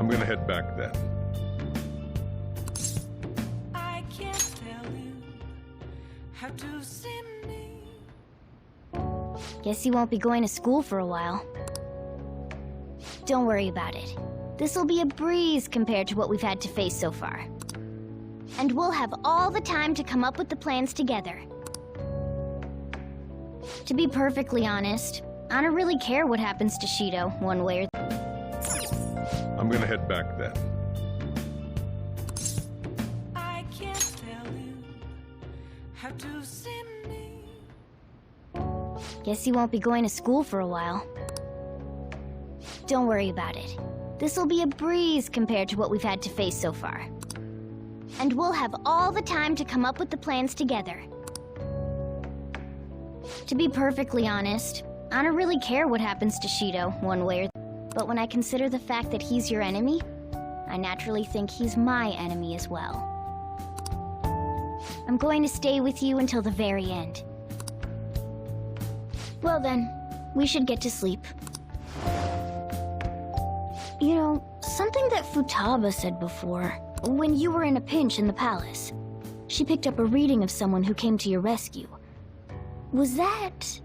I'm gonna head back then. I can't tell you how to see me. Guess you won't be going to school for a while. Don't worry about it. This'll be a breeze compared to what we've had to face so far. And we'll have all the time to come up with the plans together. To be perfectly honest, I don't really care what happens to Shido, one way or I'm gonna head back then. I can't tell you how to see me. Guess you won't be going to school for a while. Don't worry about it. This'll be a breeze compared to what we've had to face so far. And we'll have all the time to come up with the plans together. To be perfectly honest, I don't really care what happens to Shido, one way or but when I consider the fact that he's your enemy, I naturally think he's my enemy as well. I'm going to stay with you until the very end. Well then, we should get to sleep. You know, something that Futaba said before, when you were in a pinch in the palace, she picked up a reading of someone who came to your rescue. Was that...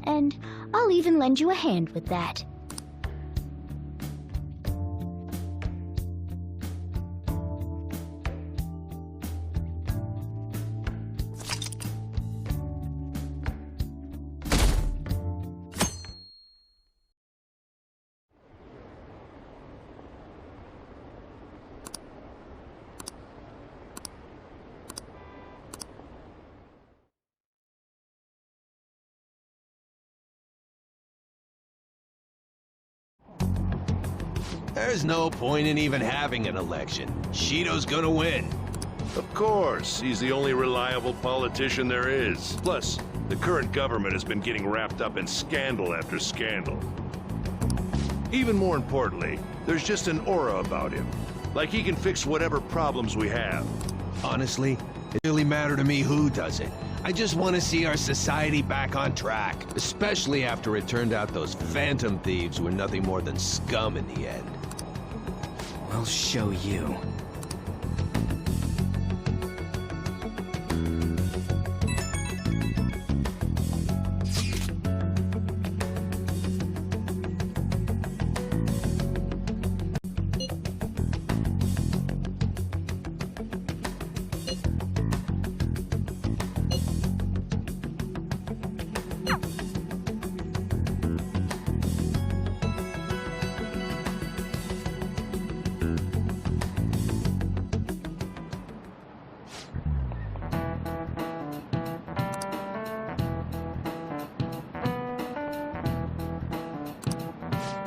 And I'll even lend you a hand with that. There's no point in even having an election. Shido's gonna win. Of course, he's the only reliable politician there is. Plus, the current government has been getting wrapped up in scandal after scandal. Even more importantly, there's just an aura about him. Like he can fix whatever problems we have. Honestly, it doesn't really matter to me who does it. I just want to see our society back on track. Especially after it turned out those phantom thieves were nothing more than scum in the end. We'll show you.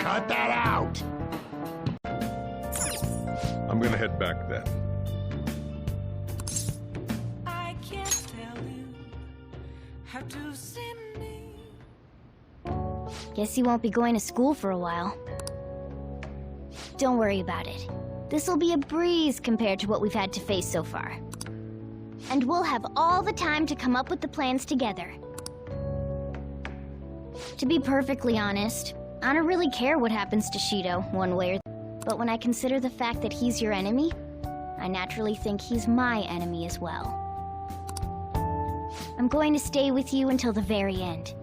Cut that out! I'm gonna head back then. I can't tell you how to see me. Guess you won't be going to school for a while. Don't worry about it. This'll be a breeze compared to what we've had to face so far. And we'll have all the time to come up with the plans together. To be perfectly honest, I don't really care what happens to Shido, one way or but when I consider the fact that he's your enemy, I naturally think he's my enemy as well. I'm going to stay with you until the very end.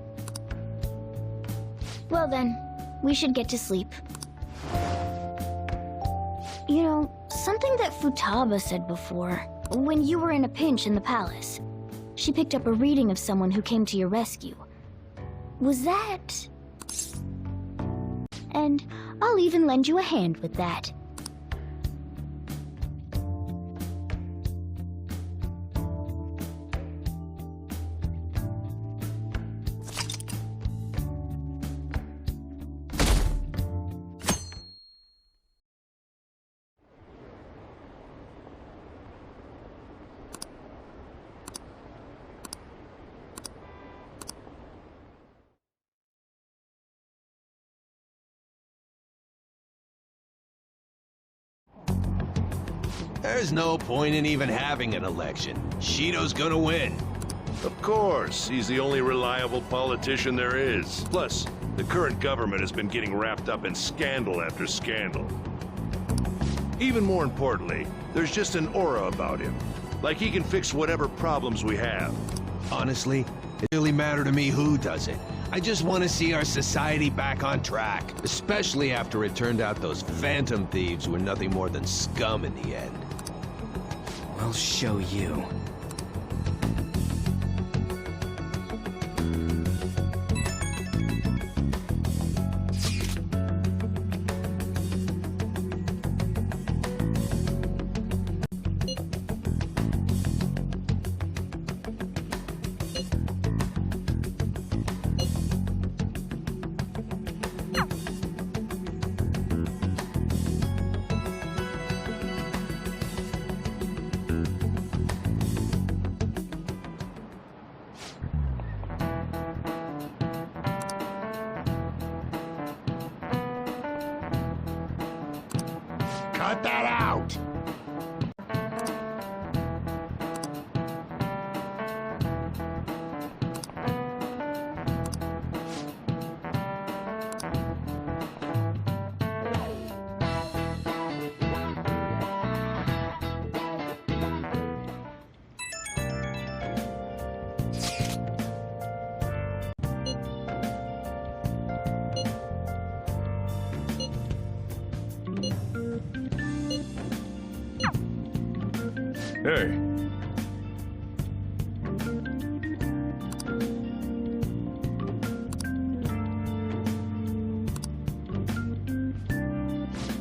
Well then, we should get to sleep. You know, something that Futaba said before, when you were in a pinch in the palace, she picked up a reading of someone who came to your rescue. Was that... And I'll even lend you a hand with that. There's no point in even having an election. Shido's gonna win. Of course, he's the only reliable politician there is. Plus, the current government has been getting wrapped up in scandal after scandal. Even more importantly, there's just an aura about him. Like he can fix whatever problems we have. Honestly, it doesn't really matter to me who does it. I just want to see our society back on track, especially after it turned out those phantom thieves were nothing more than scum in the end. We'll show you. Cut that out! Hey.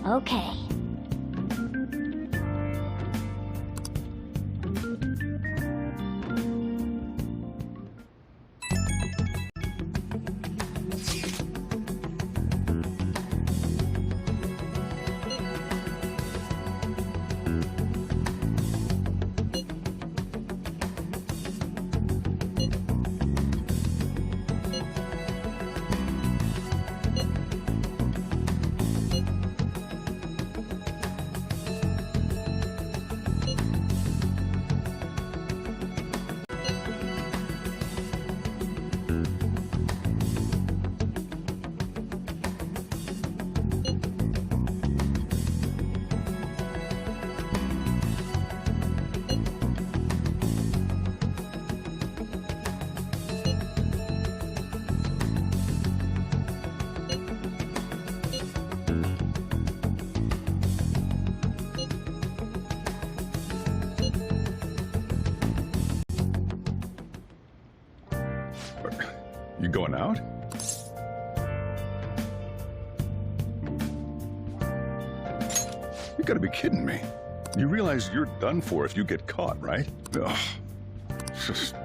Okay. You going out? You gotta be kidding me. You realize you're done for if you get caught, right? Ugh. Just...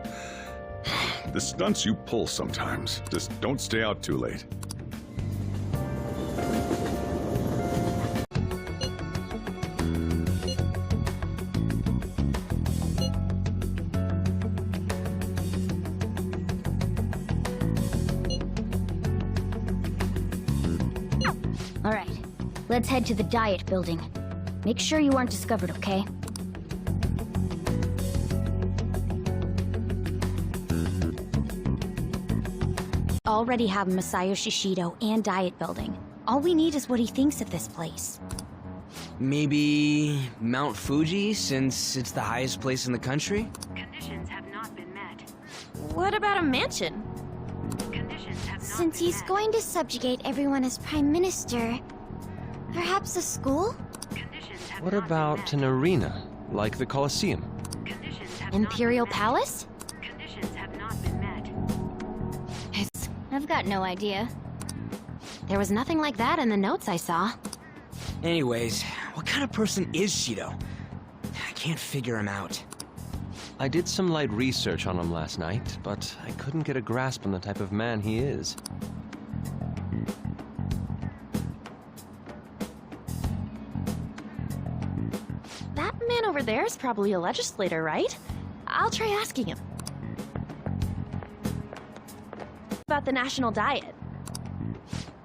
The stunts you pull sometimes. Just don't stay out too late. All right, let's head to the Diet Building. Make sure you aren't discovered, okay? Already have Masayoshi Shido and Diet Building. All we need is what he thinks of this place. Maybe Mount Fuji, since it's the highest place in the country? Conditions have not been met. What about a mansion? Conditions have not Since been he's met. going to subjugate everyone as Prime Minister, perhaps a school? Conditions have What not about been an arena, like the Colosseum? met. Conditions have Imperial not been Palace? met. Conditions have not been met. I've got no idea. There was nothing like that in the notes I saw. Anyways, what kind of person is Shido? I can't figure him out. I did some light research on him last night, but I couldn't get a grasp on the type of man he is. That man over there is probably a legislator, right? I'll try asking him. About the national diet.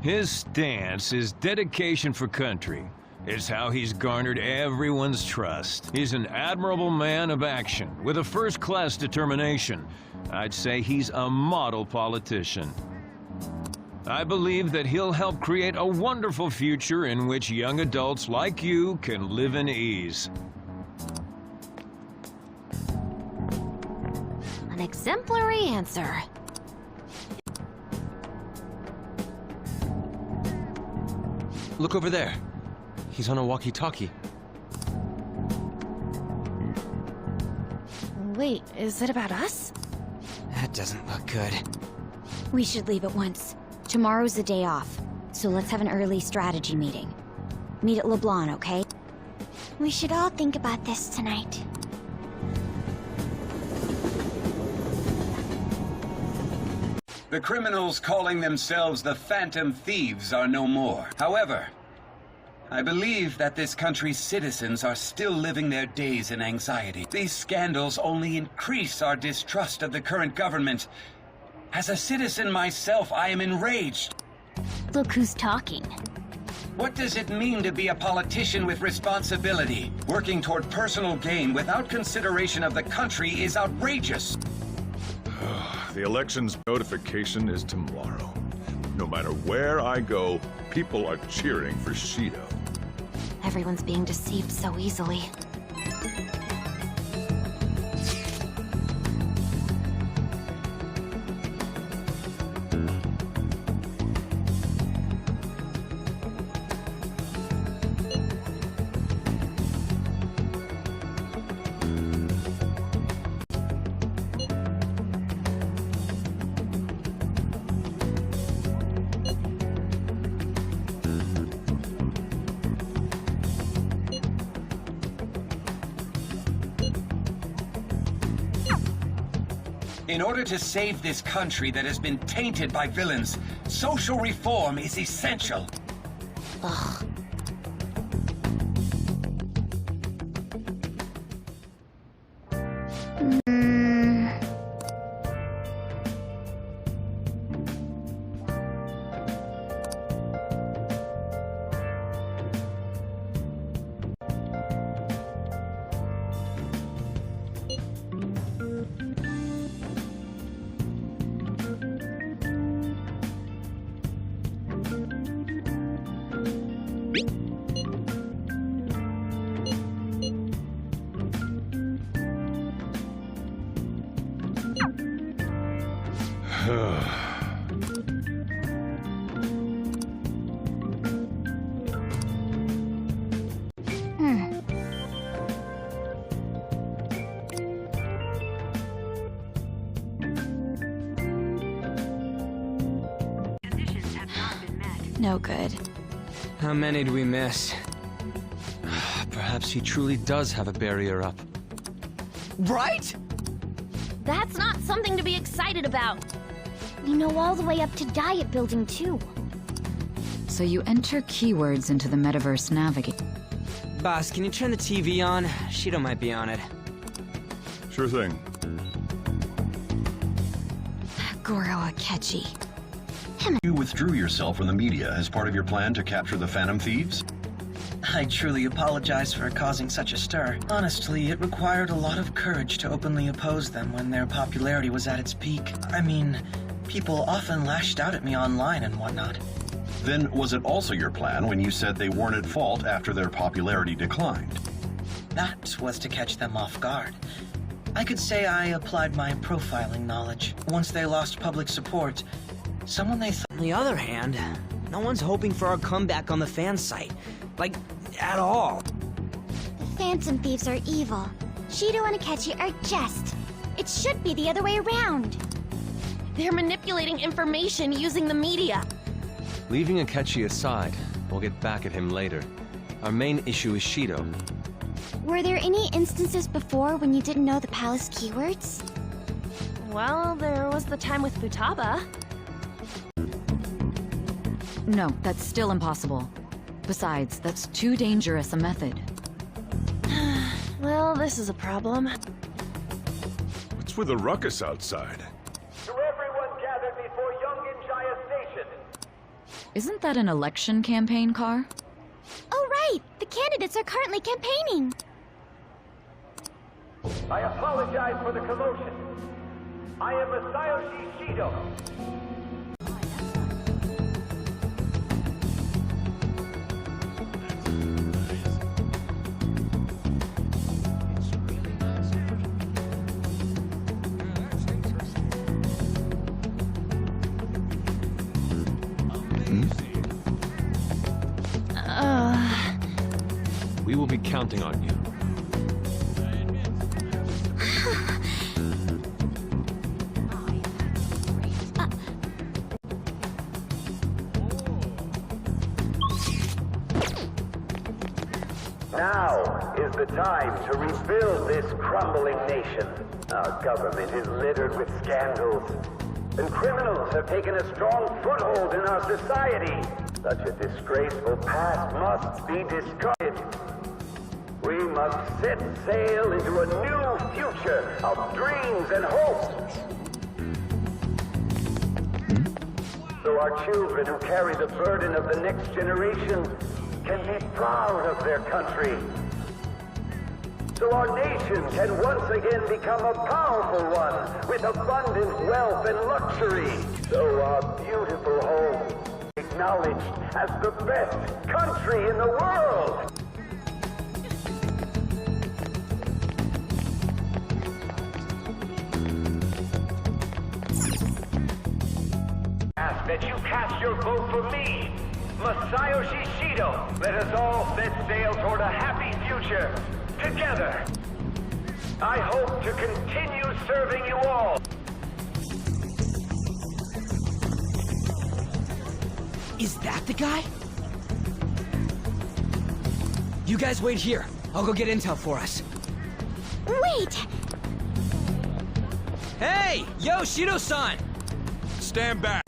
His stance is dedication for country. It's how he's garnered everyone's trust. He's an admirable man of action, with a first-class determination. I'd say he's a model politician. I believe that he'll help create a wonderful future in which young adults like you can live in ease. An exemplary answer. Look over there. He's on a walkie-talkie. Wait, is it about us? That doesn't look good. We should leave at once. Tomorrow's the day off, so let's have an early strategy meeting. Meet at LeBlanc, okay? We should all think about this tonight. The criminals calling themselves the Phantom Thieves are no more. However, I believe that this country's citizens are still living their days in anxiety. These scandals only increase our distrust of the current government. As a citizen myself, I am enraged. Look who's talking. What does it mean to be a politician with responsibility? Working toward personal gain without consideration of the country is outrageous. The election's notification is tomorrow. No matter where I go, people are cheering for Shido. Everyone's being deceived so easily. In order to save this country that has been tainted by villains, social reform is essential. Ugh. No good. How many do we miss? Perhaps he truly does have a barrier up. Right? That's not something to be excited about. We know all the way up to Diet Building, too. So you enter keywords into the Metaverse Navigator. Boss, can you turn the TV on? Shido might be on it. Sure thing. Goro Akechi. You withdrew yourself from the media as part of your plan to capture the Phantom Thieves? I truly apologize for causing such a stir. Honestly, it required a lot of courage to openly oppose them when their popularity was at its peak. I mean, people often lashed out at me online and whatnot. Then was it also your plan when you said they weren't at fault after their popularity declined? That was to catch them off guard. I could say I applied my profiling knowledge. Once they lost public support, someone they thought... On the other hand, no one's hoping for our comeback on the fan site. Like, at all. The Phantom Thieves are evil. Shido and Akechi are just. It should be the other way around. They're manipulating information using the media. Leaving Akechi aside, we'll get back at him later. Our main issue is Shido. Were there any instances before when you didn't know the palace keywords? Well, there was the time with Futaba. No, that's still impossible. Besides, that's too dangerous a method. Well, this is a problem. What's with the ruckus outside? To everyone gathered before Yongen-Jaya Station. Isn't that an election campaign car? Oh, right! The candidates are currently campaigning! I apologize for the commotion. I am Masayoshi Shido. We will be counting on you. Now is the time to rebuild this crumbling nation. Our government is littered with scandals, and criminals have taken a strong foothold in our society. Such a disgraceful past must be discarded. We must set sail into a new future of dreams and hopes. So our children who carry the burden of the next generation can be proud of their country. So our nation can once again become a powerful one with abundant wealth and luxury. So our beautiful home is acknowledged as the best country in the world. Ask that you cast your vote for me, Masayoshi Shido. Let us all set sail toward a happy future, together. I hope to continue serving you all. Is that the guy? You guys wait here. I'll go get intel for us. Wait! Hey! Yo, Shido-san! Stand back.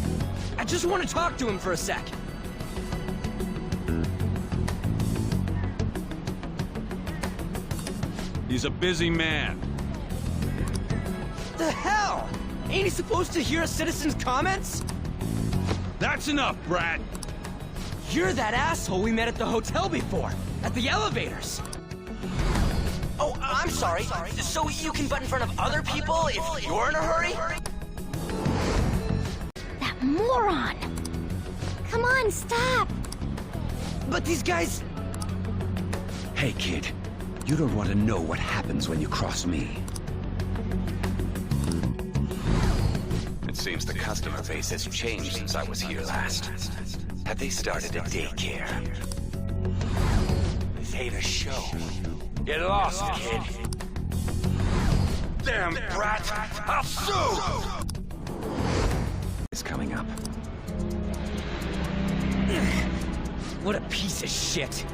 I just want to talk to him for a sec. He's a busy man. The hell? Ain't he supposed to hear a citizen's comments? That's enough, Brat. You're that asshole we met at the hotel before, at the elevators. Oh, I'm sorry. So you can butt in front of other people if you're in a hurry? That moron! Come on, stop! But these guys... Hey, kid. You don't want to know what happens when you cross me. It seems the customer base has changed since I was here last. Have they started a daycare? This ain't a show. Get lost, kid. Damn brat! I'll sue! It's coming up. What a piece of shit.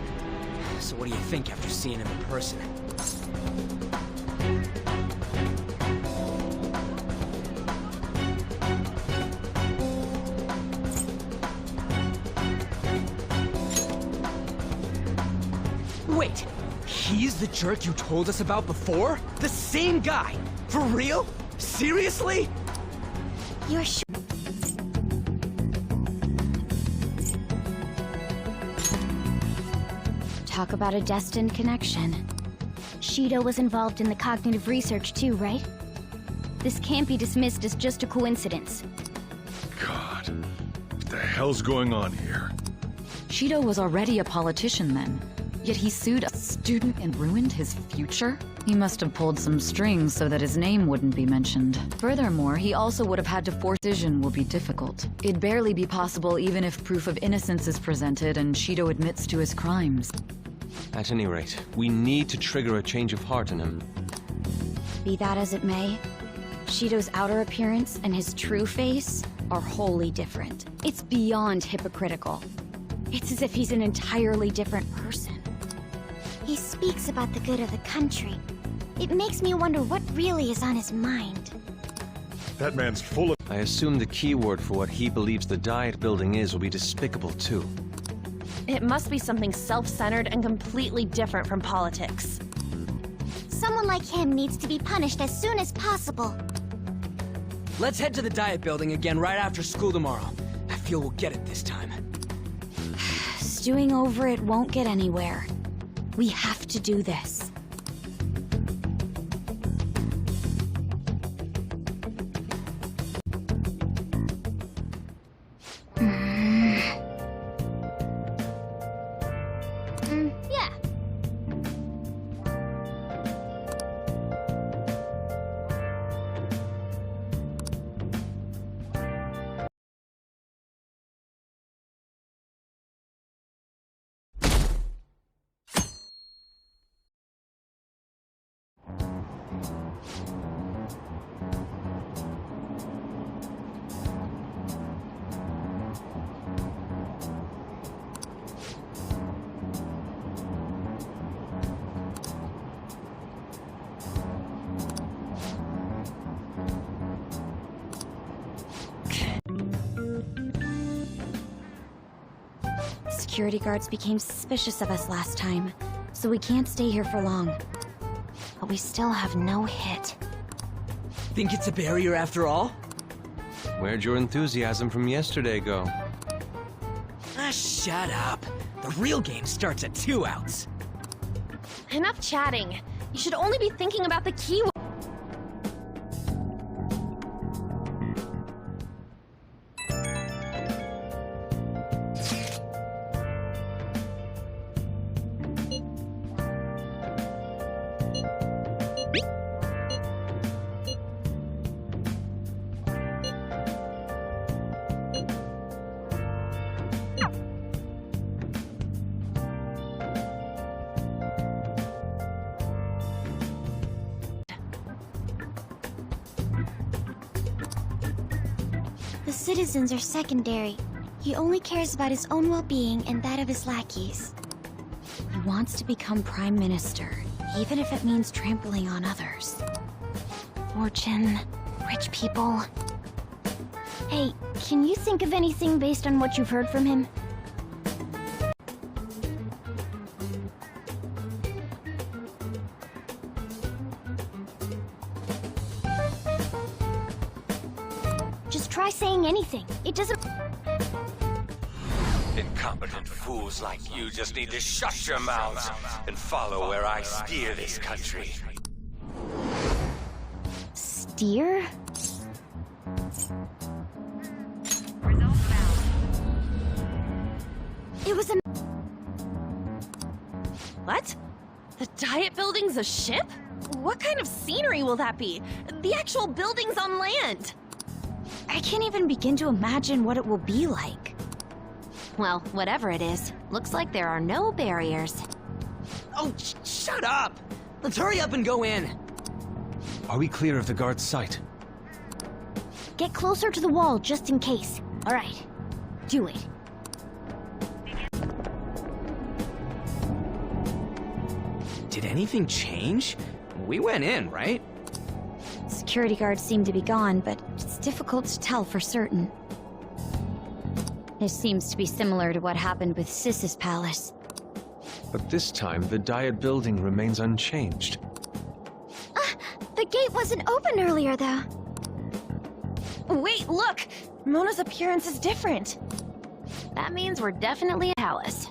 So what do you think after seeing him in person? Wait, he's the jerk you told us about before? The same guy? For real? Seriously? You're sure? Talk about a destined connection. Shido was involved in the cognitive research too, right? This can't be dismissed as just a coincidence. God, what the hell's going on here? Shido was already a politician then, yet he sued a student and ruined his future? He must have pulled some strings so that his name wouldn't be mentioned. Furthermore, he also would have had to force decision will be difficult. It'd barely be possible even if proof of innocence is presented and Shido admits to his crimes. At any rate, we need to trigger a change of heart in him. Be that as it may, Shido's outer appearance and his true face are wholly different. It's beyond hypocritical. It's as if he's an entirely different person. He speaks about the good of the country. It makes me wonder what really is on his mind. That man's full of... I assume the keyword for what he believes the Diet Building is will be despicable too. It must be something self-centered and completely different from politics. Someone like him needs to be punished as soon as possible. Let's head to the Diet Building again right after school tomorrow. I feel we'll get it this time. Stewing over it won't get anywhere. We have to do this. Yeah. Security guards became suspicious of us last time, so we can't stay here for long. But we still have no hit. Think it's a barrier after all? Where'd your enthusiasm from yesterday go? Ah, shut up. The real game starts at 2 outs. Enough chatting. You should only be thinking about the key. The citizens are secondary. He only cares about his own well-being and that of his lackeys. He wants to become Prime Minister, even if it means trampling on others. Fortune, rich people. Hey, can you think of anything based on what you've heard from him? Just try saying anything. It doesn't... Incompetent fools like you just need to shut your mouths and follow where I steer this country. Steer? It was a... What? The Diet Building's a ship? What kind of scenery will that be? The actual building's on land. I can't even begin to imagine what it will be like. Well, whatever it is, looks like there are no barriers. Oh, shut up! Let's hurry up and go in. Are we clear of the guard's sight? Get closer to the wall just in case. All right, do it. Did anything change? We went in, right? Security guards seem to be gone, but it's difficult to tell for certain. This seems to be similar to what happened with Sis's palace. But this time, the Diet Building remains unchanged. The gate wasn't open earlier, though. Wait, look! Mona's appearance is different. That means we're definitely a palace.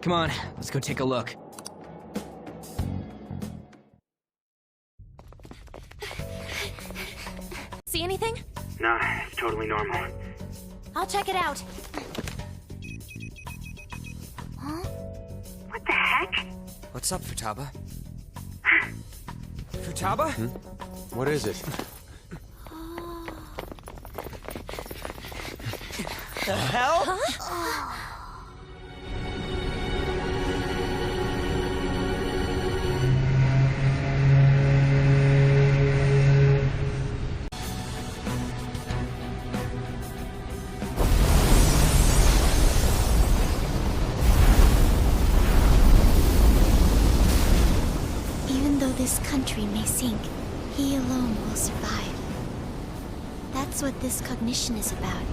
Come on, let's go take a look. See anything? Nah, it's totally normal. I'll check it out. Huh? What the heck? What's up, Futaba? Futaba? What is it? The hell? Huh? Even though this country may sink, he alone will survive. That's what this cognition is about.